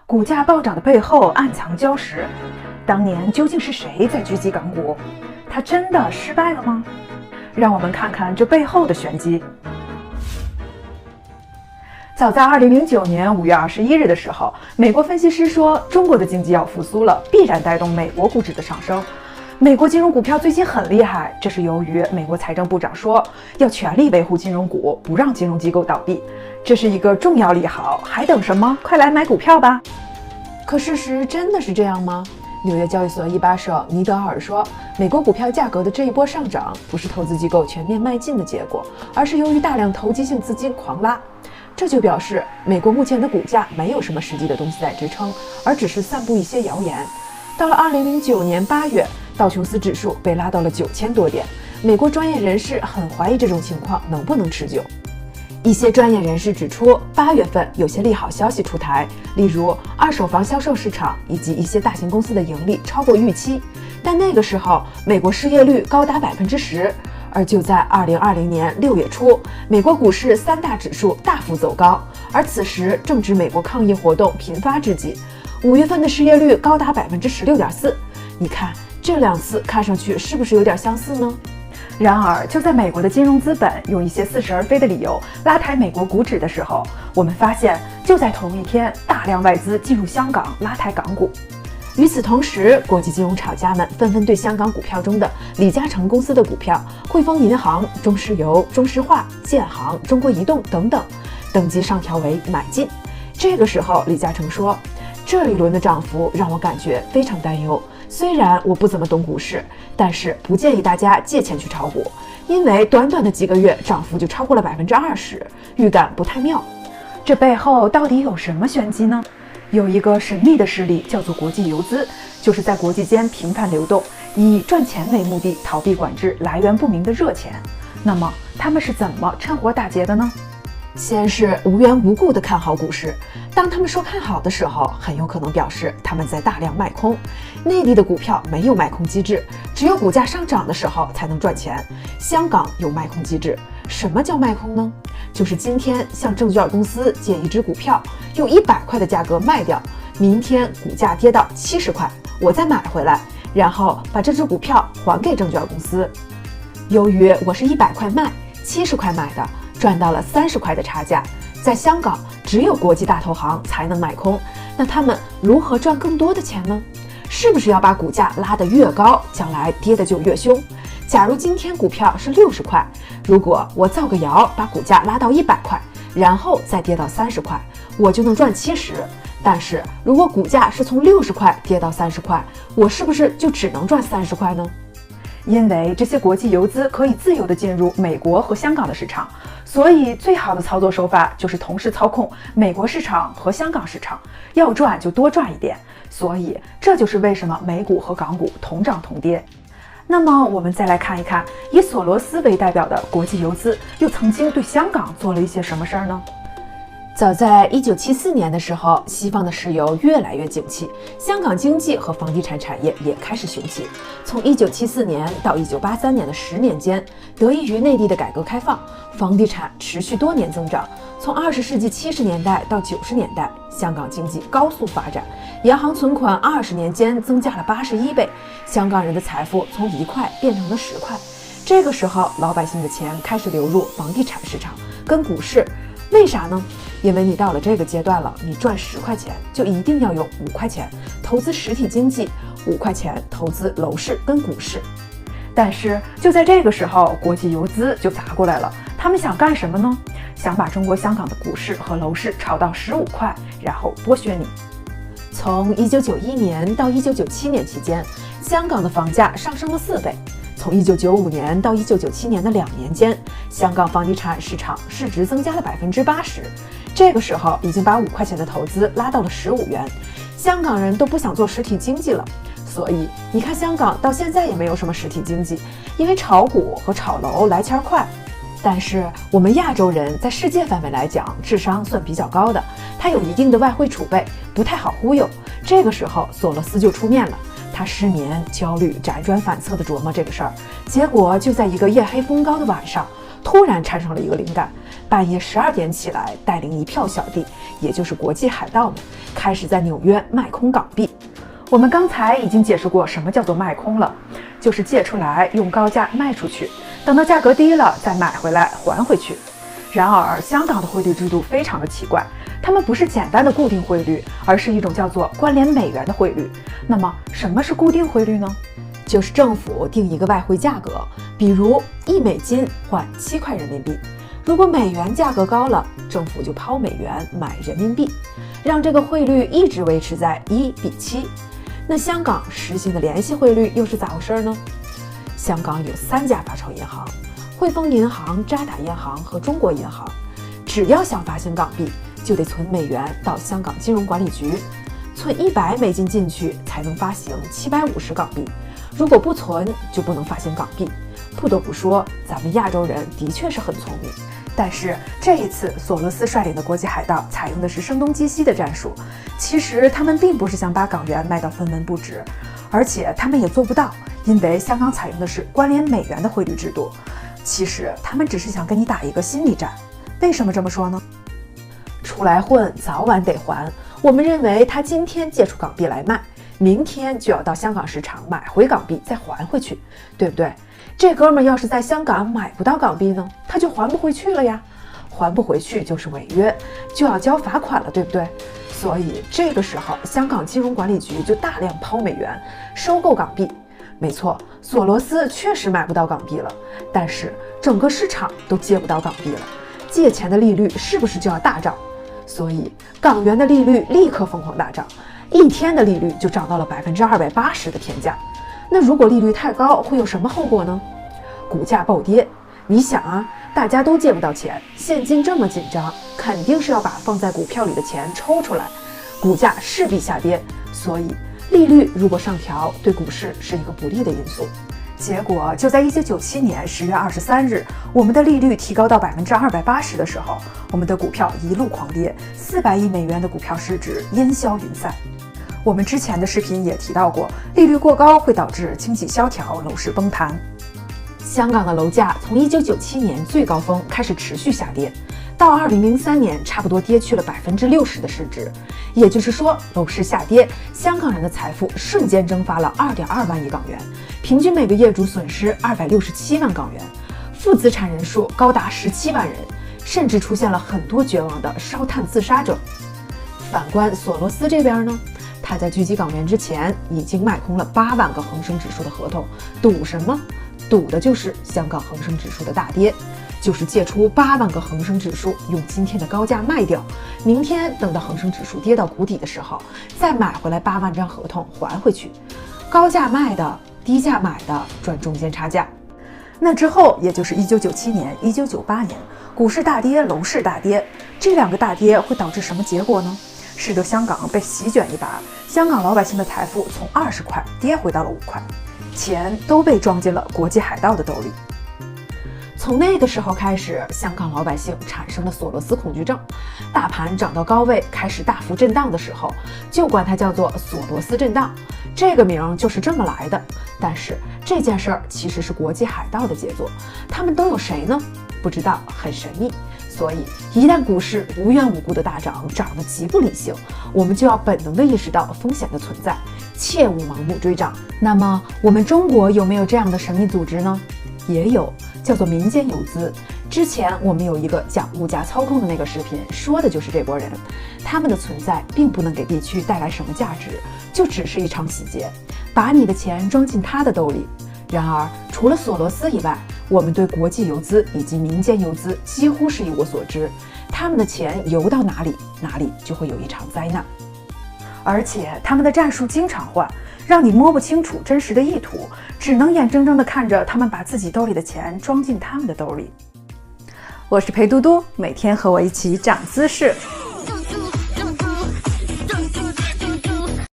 股价暴涨的背后暗藏礁石。当年究竟是谁在狙击港股？它真的失败了吗？让我们看看这背后的玄机。早在2009年5月21日的时候，美国分析师说，中国的经济要复苏了，必然带动美国股指的上升。美国金融股票最近很厉害，这是由于美国财政部长说要全力维护金融股，不让金融机构倒闭，这是一个重要利好，还等什么？快来买股票吧！可事实真的是这样吗？纽约交易所一把手尼德尔说，美国股票价格的这一波上涨不是投资机构全面迈进的结果，而是由于大量投机性资金狂拉。这就表示美国目前的股价没有什么实际的东西在支撑，而只是散布一些谣言。到了2009年8月，道琼斯指数被拉到了9000多点，美国专业人士很怀疑这种情况能不能持久。一些专业人士指出，8月份有些利好消息出台，例如二手房销售市场以及一些大型公司的盈利超过预期，但那个时候美国失业率高达10%。而就在2020年6月初，美国股市3大指数大幅走高，而此时正值美国抗议活动频发之际。5月份的失业率高达16.4%，你看这两次看上去是不是有点相似呢？然而，就在美国的金融资本用一些似是而非的理由拉抬美国股指的时候，我们发现就在同一天，大量外资进入香港拉抬港股。与此同时，国际金融炒家们纷纷对香港股票中的李嘉诚公司的股票、汇丰银行、中石油、中石化、建行、中国移动等等等级上调为买进。这个时候，李嘉诚说，这一轮的涨幅让我感觉非常担忧，虽然我不怎么懂股市，但是不建议大家借钱去炒股，因为短短的几个月涨幅就超过了20%，预感不太妙。这背后到底有什么玄机呢？有一个神秘的势力叫做国际游资，就是在国际间频繁流动，以赚钱为目的逃避管制、来源不明的热钱。那么他们是怎么趁火打劫的呢？先是无缘无故的看好股市，当他们说看好的时候，很有可能表示他们在大量卖空。内地的股票没有卖空机制，只有股价上涨的时候才能赚钱。香港有卖空机制。什么叫卖空呢？就是今天向证券公司借一只股票，用100块的价格卖掉，明天股价跌到70块，我再买回来，然后把这只股票还给证券公司。由于我是100块卖，70块买的，赚到了30块的差价。在香港，只有国际大投行才能买空，那他们如何赚更多的钱呢？是不是要把股价拉得越高，将来跌得就越凶？假如今天股票是60块，如果我造个谣把股价拉到100块，然后再跌到30块，我就能赚70。但是如果股价是从60块跌到30块，我是不是就只能赚30块呢？因为这些国际游资可以自由地进入美国和香港的市场，所以最好的操作手法就是同时操控美国市场和香港市场，要赚就多赚一点。所以这就是为什么美股和港股同涨同跌。那么我们再来看一看，以索罗斯为代表的国际游资又曾经对香港做了一些什么事儿呢？早在1974年的时候，西方的石油越来越景气，香港经济和房地产产业也开始雄起。从1974年到1983年的10年间，得益于内地的改革开放，房地产持续多年增长。从20世纪70年代到90年代，香港经济高速发展，银行存款20年间增加了81倍，香港人的财富从1块变成了10块。这个时候，老百姓的钱开始流入房地产市场跟股市。为啥呢？因为你到了这个阶段了，你赚10块钱就一定要用5块钱投资实体经济，5块钱投资楼市跟股市。但是就在这个时候，国际游资就砸过来了。他们想干什么呢？想把中国香港的股市和楼市炒到15块，然后剥削你。从1991年到1997年期间，香港的房价上升了4倍。从1995年到1997年的2年间，香港房地产市场市值增加了80%。这个时候已经把5块钱的投资拉到了15元，香港人都不想做实体经济了。所以你看，香港到现在也没有什么实体经济，因为炒股和炒楼来钱快。但是我们亚洲人在世界范围来讲，智商算比较高的，他有一定的外汇储备，不太好忽悠。这个时候索罗斯就出面了。他失眠、焦虑、辗转反侧地琢磨这个事儿，结果就在一个夜黑风高的晚上，突然产生了一个灵感，半夜12点起来，带领一票小弟，也就是国际海盗们，开始在纽约卖空港币。我们刚才已经解释过什么叫做卖空了，就是借出来用高价卖出去，等到价格低了再买回来还回去。然而香港的汇率制度非常的奇怪，他们不是简单的固定汇率，而是一种叫做关联美元的汇率。那么什么是固定汇率呢？就是政府定一个外汇价格，比如1美金换7块人民币。如果美元价格高了，政府就抛美元买人民币，让这个汇率一直维持在1比7。那香港实行的联系汇率又是咋回事呢？香港有3家发钞银行，汇丰银行、渣打银行和中国银行。只要想发行港币，就得存美元到香港金融管理局，存100美金进去才能发行750港币。如果不存，就不能发行港币。不得不说，咱们亚洲人的确是很聪明。但是这一次，索罗斯率领的国际海盗采用的是声东击西的战术。其实他们并不是想把港元卖到分文不值，而且他们也做不到，因为香港采用的是关联美元的汇率制度。其实他们只是想跟你打一个心理战。为什么这么说呢？出来混，早晚得还。我们认为他今天借出港币来卖，明天就要到香港市场买回港币再还回去，对不对？这哥们要是在香港买不到港币呢，他就还不回去了呀，还不回去就是违约，就要交罚款了，对不对？所以这个时候，香港金融管理局就大量抛美元，收购港币。没错，索罗斯确实买不到港币了，但是整个市场都借不到港币了，借钱的利率是不是就要大涨？所以港元的利率立刻疯狂大涨，一天的利率就涨到了280%的天价。那如果利率太高，会有什么后果呢？股价暴跌。你想啊，大家都借不到钱，现金这么紧张，肯定是要把放在股票里的钱抽出来，股价势必下跌。所以利率如果上调，对股市是一个不利的因素。结果就在1997年10月23日，我们的利率提高到280%的时候，我们的股票一路狂跌，400亿美元的股票市值烟消云散。我们之前的视频也提到过，利率过高会导致经济萧条，楼市崩盘。香港的楼价从1997年最高峰开始持续下跌，到2003年差不多跌去了60%的市值。也就是说，楼市下跌，香港人的财富瞬间蒸发了2.2万亿港元，平均每个业主损失267万港元，负资产人数高达17万人，甚至出现了很多绝望的烧炭自杀者。反观索罗斯这边呢，他在狙击港元之前已经卖空了8万个恒生指数的合同，赌什么？赌的就是香港恒生指数的大跌，就是借出8万个恒生指数，用今天的高价卖掉，明天等到恒生指数跌到谷底的时候，再买回来8万张合同还回去，高价卖的，低价买的，赚中间差价。那之后，也就是1997年、1998年，股市大跌，楼市大跌，这2个大跌会导致什么结果呢？使得香港被席卷一把，香港老百姓的财富从20块跌回到了5块，钱都被装进了国际海盗的兜里。从那个时候开始，香港老百姓产生了索罗斯恐惧症，大盘涨到高位开始大幅震荡的时候，就管它叫做索罗斯震荡，这个名就是这么来的。但是这件事儿其实是国际海盗的杰作，他们都有谁呢？不知道，很神秘。所以一旦股市无缘无故的大涨，涨得极不理性，我们就要本能地意识到风险的存在，切勿盲目追涨。那么我们中国有没有这样的神秘组织呢？也有，叫做民间游资。之前我们有一个讲物价操控的那个视频，说的就是这波人。他们的存在并不能给地区带来什么价值，就只是一场洗劫，把你的钱装进他的兜里。然而除了索罗斯以外，我们对国际游资以及民间游资几乎是一无所知，他们的钱游到哪里，哪里就会有一场灾难。而且他们的战术经常换，让你摸不清楚真实的意图，只能眼睁睁地看着他们把自己兜里的钱装进他们的兜里。我是裴嘟嘟，每天和我一起长姿势。